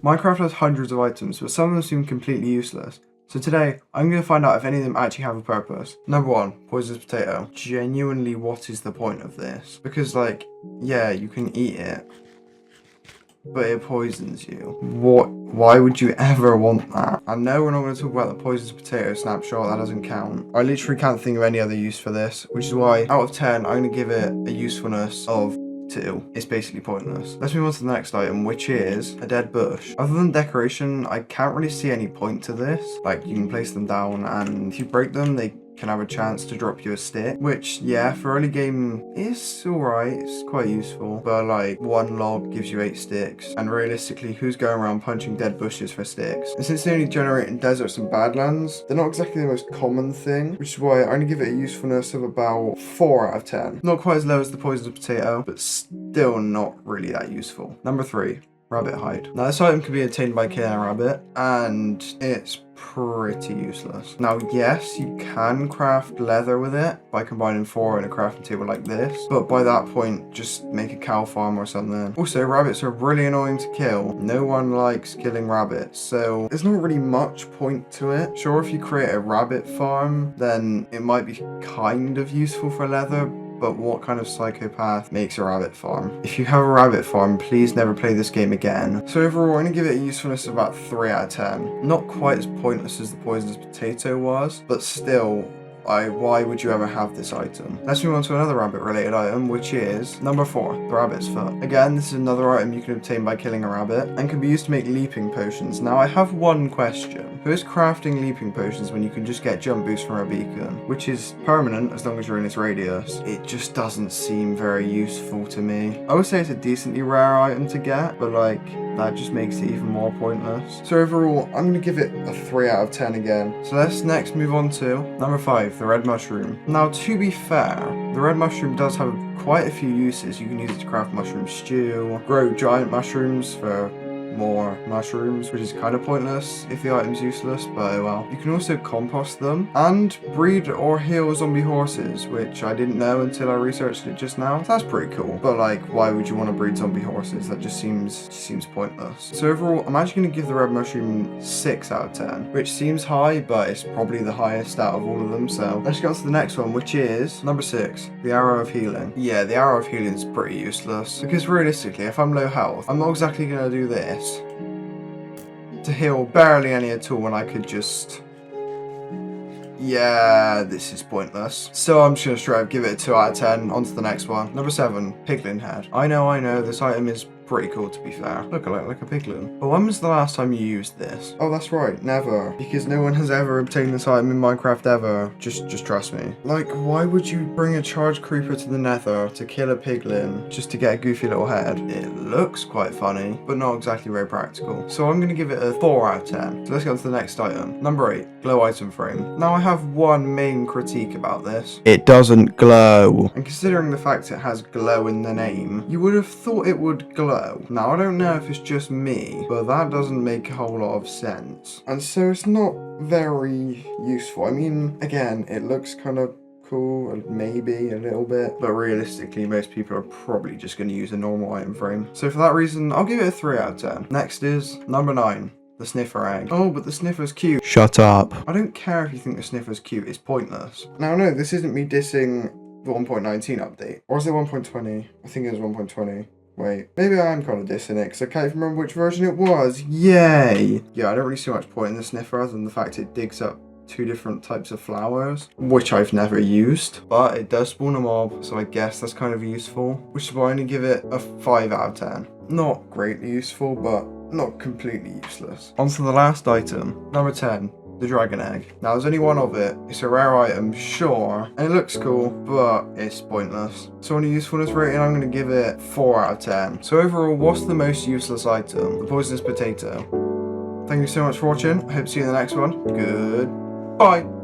Minecraft has hundreds of items, but some of them seem completely useless. So today, I'm going to find out if any of them actually have a purpose. Number 1, poisonous potato. Genuinely, what is the point of this? Because like, yeah, you can eat it, but it poisons you. Why would you ever want that? I know we're not going to talk about the poisonous potato snapshot, that doesn't count. I literally can't think of any other use for this, which is why out of 10, I'm going to give it a usefulness of 2. It's basically pointless. Let's move on to the next item, which is a dead bush. Other than decoration, I can't really see any point to this. Like, you can place them down, and if you break them, they can have a chance to drop you a stick, which, yeah, for early game is alright, it's quite useful, but like 1 log gives you 8 sticks, and realistically, who's going around punching dead bushes for sticks? And since they only generate in deserts and badlands, they're not exactly the most common thing, which is why I only give it a usefulness of about 4 out of 10. Not quite as low as the poisonous potato, but still not really that useful. Number 3. Rabbit hide. Now this item can be obtained by killing a rabbit, and it's pretty useless. Now yes, you can craft leather with it by combining 4 in a crafting table like this, but by that point just make a cow farm or something. Also, rabbits are really annoying to kill. No one likes killing rabbits, so there's not really much point to it. Sure, if you create a rabbit farm, then it might be kind of useful for leather, but what kind of psychopath makes a rabbit farm? If you have a rabbit farm, please never play this game again. So overall, I'm going to give it a usefulness of about 3 out of 10. Not quite as pointless as the poisonous potato was, but still, why would you ever have this item? Let's move on to another rabbit related item, which is number 4, the rabbit's foot. Again, this is another item you can obtain by killing a rabbit and can be used to make leaping potions. Now I have one question. Who is crafting leaping potions when you can just get jump boost from a beacon, which is permanent as long as you're in its radius? It just doesn't seem very useful to me. I would say it's a decently rare item to get, but like, that just makes it even more pointless. So overall, I'm going to give it a 3 out of 10 again. So let's next move on to number 5, the red mushroom. Now to be fair, the red mushroom does have quite a few uses. You can use it to craft mushroom stew, grow giant mushrooms for more mushrooms, which is kind of pointless if the item's useless, but oh well. You can also compost them and breed or heal zombie horses, which I didn't know until I researched it just now. That's pretty cool, but like, why would you want to breed zombie horses? That just seems pointless. So overall, I'm actually going to give the red mushroom 6 out of 10, which seems high, but it's probably the highest out of all of them. So let's get on to the next one, which is number 6, the arrow of healing. Yeah, the arrow of healing is pretty useless, because realistically, if I'm low health, I'm not exactly going to do this to heal barely any at all when I could just... Yeah, this is pointless. So I'm just going to straight up give it a 2 out of 10. On to the next one. Number 7, piglin head. I know, this item is pretty cool to be fair. Look, I look like a piglin. But when was the last time you used this? Oh, that's right, never. Because no one has ever obtained this item in Minecraft ever. Just trust me. Like, why would you bring a charge creeper to the nether to kill a piglin just to get a goofy little head? It looks quite funny, but not exactly very practical. So I'm going to give it a 4 out of 10. So let's get on to the next item. Number 8, glow item frame. Now I have one main critique about this. It doesn't glow. And considering the fact it has glow in the name, you would have thought it would glow. Now I don't know if it's just me, but that doesn't make a whole lot of sense. And so it's not very useful. I mean, again, it looks kind of cool, maybe a little bit, but realistically most people are probably just going to use a normal item frame. So for that reason, I'll give it a 3 out of 10. Next is number 9. The sniffer egg. Oh, but the sniffer's cute. Shut up. I don't care if you think the sniffer's cute, it's pointless. Now no, this isn't me dissing the 1.19 update. Or is it 1.20? I think it was 1.20. Wait, maybe I am kind of dissing it because I can't even remember which version it was. Yay! Yeah, I don't really see much point in the sniffer other than the fact it digs up 2 different types of flowers, which I've never used, but it does spawn a mob, so I guess that's kind of useful, which is why I only give it a 5 out of 10. Not greatly useful, but not completely useless. On to the last item, number 10. The dragon egg. Now there's only one of it. It's a rare item, sure, and it looks cool, but it's pointless. So on a usefulness rating, I'm going to give it 4 out of 10. So overall, what's the most useless item? The poisonous potato. Thank you so much for watching. I hope to see you in the next one. Goodbye.